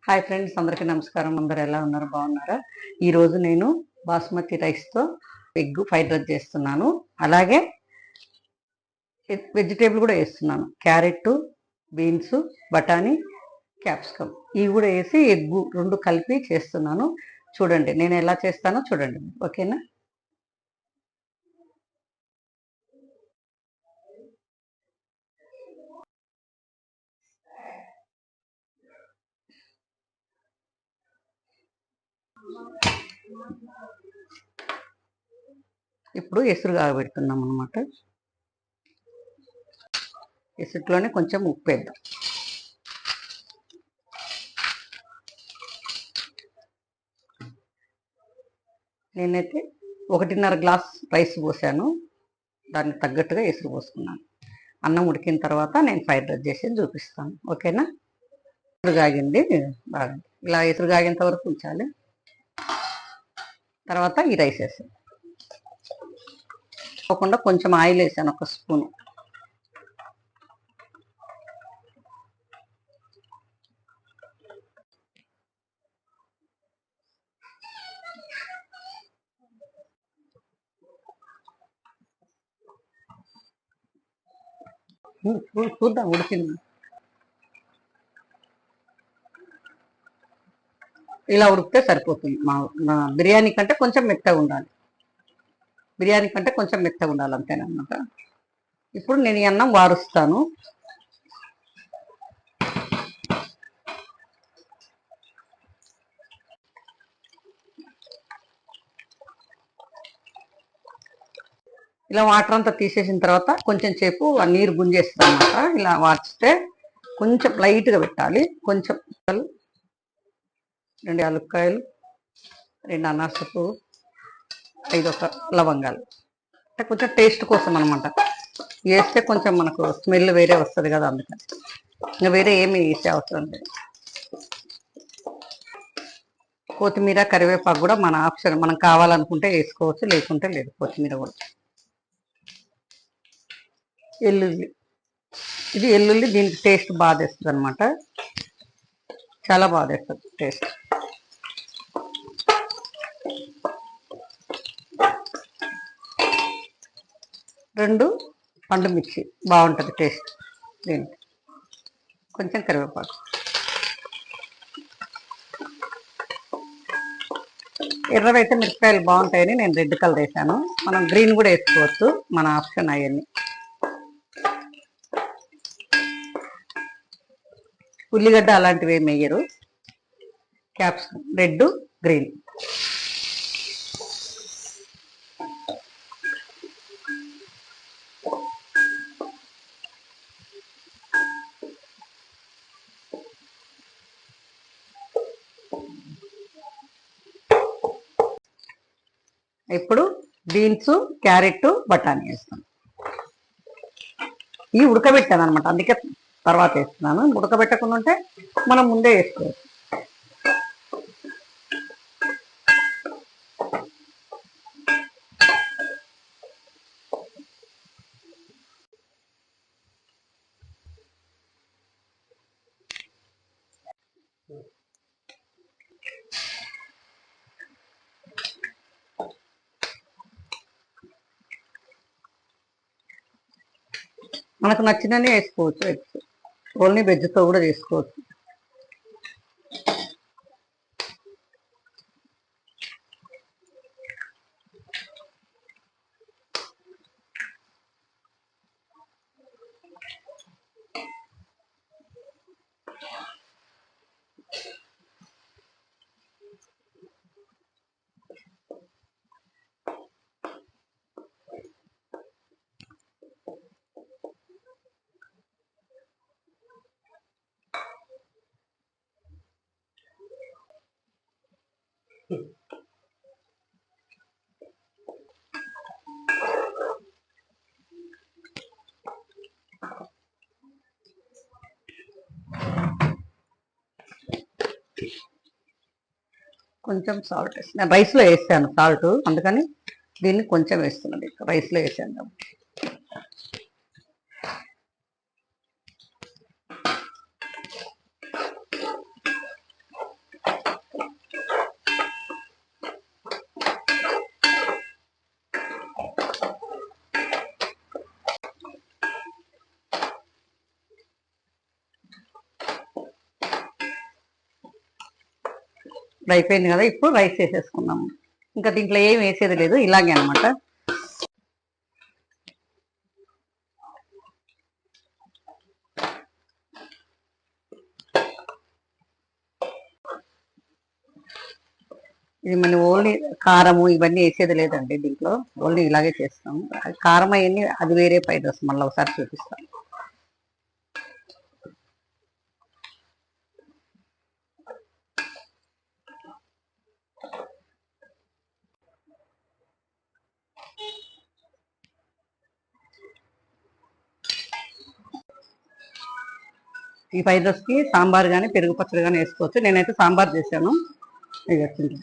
Hi friends, అందరికీ నమస్కారం. అందరు ఎలా ఉన్నారు? బాగున్నారా? ఈరోజు నేను బాస్మతి రైస్తో ఎగ్ ఫ్రైడ్ రైస్ చేస్తున్నాను. అలాగే వెజిటేబుల్ కూడా వేస్తున్నాను. క్యారెట్, బీన్స్, బఠానీ, క్యాప్సికమ్ ఇవి కూడా వేసి ఎగ్ రెండు కలిపి చేస్తున్నాను. చూడండి నేను ఎలా చేస్తానో చూడండి. ఓకేనా? ఇప్పుడు ఎసురు కాగబెడుతున్నాం అనమాట. ఎసురులోనే కొంచెం ఉప్పు వేద్దాం. నేనైతే 1.5 గ్లాస్ రైస్ పోసాను. దానికి తగ్గట్టుగా ఎసురు పోసుకున్నాను. అన్నం ఉడికిన తర్వాత నేను ఫ్రైడ్ రైస్ చేసేది చూపిస్తాను. ఓకేనా? ఎసురు కాగింది బాగా. ఇలా ఎసురు కాగేంత వరకు ఉంచాలి. తర్వాత ఈ రైస్ వేసాను. కాకుండా కొంచెం ఆయిల్ వేసాను, ఒక స్పూన్. చూద్దాం ఉడికింది. ఇలా ఉడికితే సరిపోతుంది. మా బిర్యానీ కంటే కొంచెం మెత్తగా ఉండాలి. బిర్యానీ కంటే కొంచెం మెత్తగా ఉండాలి, అంతేనమాట. ఇప్పుడు నేను ఈ అన్నం వారుస్తాను. ఇలా వాటర్ అంతా తీసేసిన తర్వాత కొంచెం సేపు ఆ నీరు గుంజేస్తాను అనమాట. ఇలా వార్చితే కొంచెం లైట్గా పెట్టాలి. కొంచెం 2 యాలక్కాయలు, 2 అనాసపు, 5 లవంగాలు. అంటే కొంచెం టేస్ట్ కోసం అనమాట. వేస్తే కొంచెం మనకు స్మెల్ వేరే వస్తుంది కదా, అందుకని. ఇంకా వేరే ఏమి వేసే అవసరం లేదు. కొత్తిమీర, కరివేపాకు కూడా మన ఆప్షన్. మనం కావాలనుకుంటే వేసుకోవచ్చు, లేకుంటే లేదు. కొత్తిమీర కూడా. ఎల్లుల్లి, ఇది ఎల్లుల్లి దీనికి టేస్ట్ బాగా తెస్తుంది అనమాట. చాలా బాగా తెస్తుంది టేస్ట్. రెండు పండు మిర్చి బాగుంటుంది టేస్ట్ దీనికి. కొంచెం కరివేపాకు. ఎర్రవైతే మిరపకాయలు బాగుంటాయని నేను రెడ్ కలర్ వేసాను. మనం గ్రీన్ కూడా వేసుకోవచ్చు, మన ఆప్షన్ అవన్నీ. ఉల్లిగడ్డ అలాంటివి ఏమి వేయరు. Capsicum red, green. ఇప్పుడు బీన్స్, క్యారెట్, బఠానీ వేస్తాను. ఇవి ఉడకబెట్టాను అనమాట, అందుకే తర్వాత వేస్తున్నాను. ఉడకబెట్టకుండా ఉంటే మనం ముందే వేసుకోవచ్చు. మనకు నచ్చినవి వేసుకోవచ్చు. ఎగ్స్ ఓన్లీ వెజ్తో కూడా చేసుకోవచ్చు. కొంచెం సాల్ట్ వేస్తాను. నేను రైస్లో వేసాను సాల్ట్, అందుకని దీన్ని కొంచెం వేస్తున్నాను. రైస్లో వేసాను. ఇప్పుడు అయిపోయింది కదా, ఇప్పుడు రైస్ వేసేసుకున్నాము. ఇంకా దీంట్లో ఏం వేసేది లేదు, ఇలాగే అనమాట. ఇది మన ఓన్లీ కారము ఇవన్నీ వేసేది లేదండి దీంట్లో, ఓన్లీ ఇలాగే చేస్తాము. కారం అవన్నీ అది వేరే ఫ్రైడ్ రైస్, మళ్ళీ ఒకసారి చూపిస్తాను. ఈ ఫ్రైడ్ రైస్కి సాంబార్ కానీ పెరుగు పచ్చడి కానీ వేసుకోవచ్చు. నేనైతే సాంబార్ చేశాను. ఇది వచ్చింది.